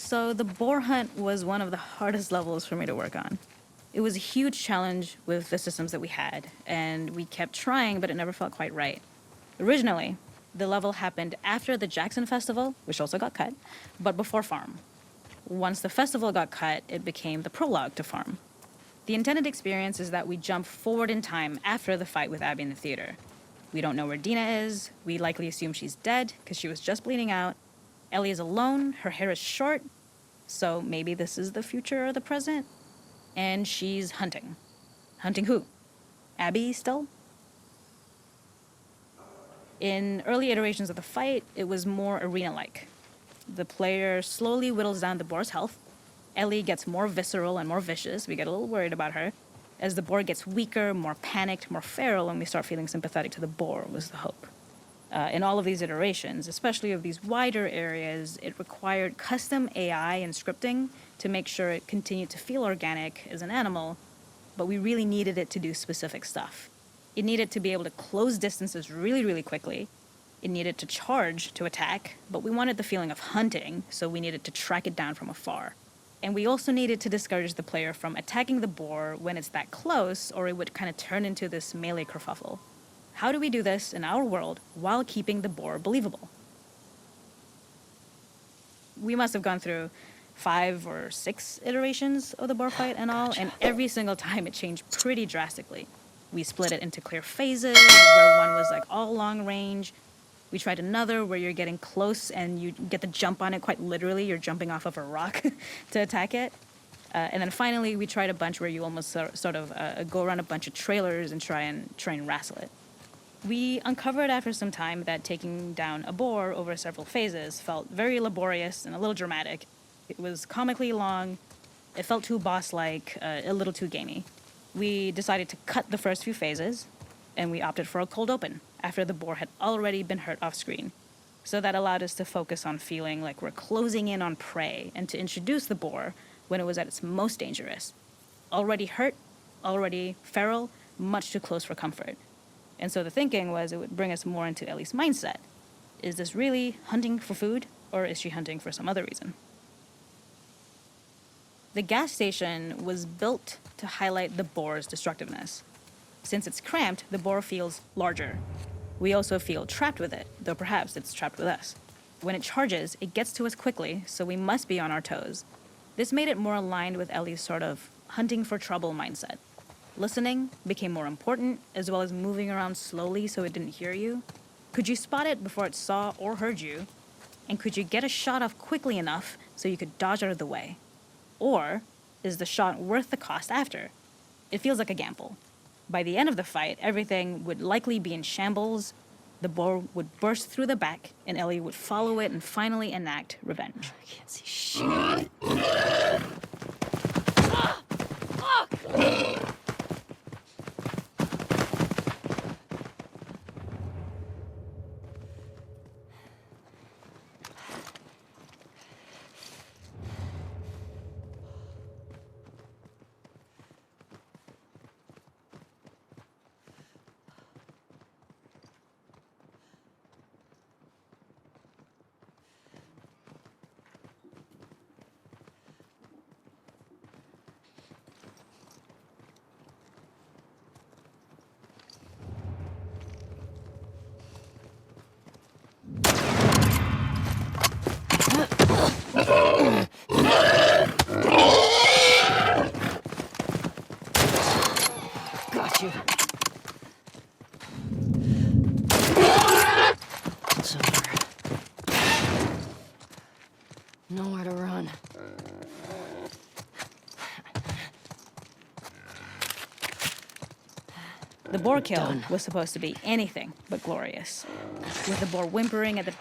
So the boar hunt was one of the hardest levels for me to work on. It was a huge challenge with the systems that we had, and we kept trying, but it never felt quite right. Originally, the level happened after the Jackson Festival, which also got cut, but before Farm. Once the festival got cut, it became the prologue to Farm. The intended experience is that we jump forward in time after the fight with Abby in the theater. We don't know where Dina is. We likely assume she's dead because she was just bleeding out. Ellie is alone. Her hair is short. So maybe this is the future or the present. And she's hunting. Hunting who? Abby still? In early iterations of the fight, it was more arena-like. The player slowly whittles down the boar's health. Ellie gets more visceral and more vicious. We get a little worried about her. As the boar gets weaker, more panicked, more feral, and we start feeling sympathetic to the boar, was the hope. In all of these iterations, especially of these wider areas, it required custom AI and scripting to make sure it continued to feel organic as an animal, but we really needed it to do specific stuff. It needed to be able to close distances really, really quickly. It needed to charge to attack, but we wanted the feeling of hunting, so we needed to track it down from afar. And we also needed to discourage the player from attacking the boar when it's that close, or it would kind of turn into this melee kerfuffle. How do we do this in our world while keeping the boar believable? We must have gone through 5 or 6 iterations of the boar fight and all, and every single time it changed pretty drastically. We split it into clear phases, where one was like all long range. We tried another where you're getting close and you get the jump on it quite literally. You're jumping off of a rock to attack it. And then finally, we tried a bunch where you almost sort of go around a bunch of trailers and try and wrestle it. We uncovered after some time that taking down a boar over several phases felt very laborious and a little dramatic. It was comically long, it felt too boss-like, a little too gamey. We decided to cut the first few phases, and we opted for a cold open after the boar had already been hurt off-screen. So that allowed us to focus on feeling like we're closing in on prey and to introduce the boar when it was at its most dangerous. Already hurt, already feral, much too close for comfort. And so the thinking was it would bring us more into Ellie's mindset. Is this really hunting for food, or is she hunting for some other reason? The gas station was built to highlight the boar's destructiveness. Since it's cramped, the boar feels larger. We also feel trapped with it, though perhaps it's trapped with us. When it charges, it gets to us quickly, so we must be on our toes. This made it more aligned with Ellie's sort of hunting for trouble mindset. Listening became more important, as well as moving around slowly so it didn't hear you. Could you spot it before it saw or heard you? And could you get a shot off quickly enough so you could dodge out of the way? Or is the shot worth the cost after? It feels like a gamble. By the end of the fight, everything would likely be in shambles. The boar would burst through the back, and Ellie would follow it and finally enact revenge. I can't see shit. Got you. It's over. Nowhere to run. The boar kill was supposed to be anything but glorious. With the boar whimpering at the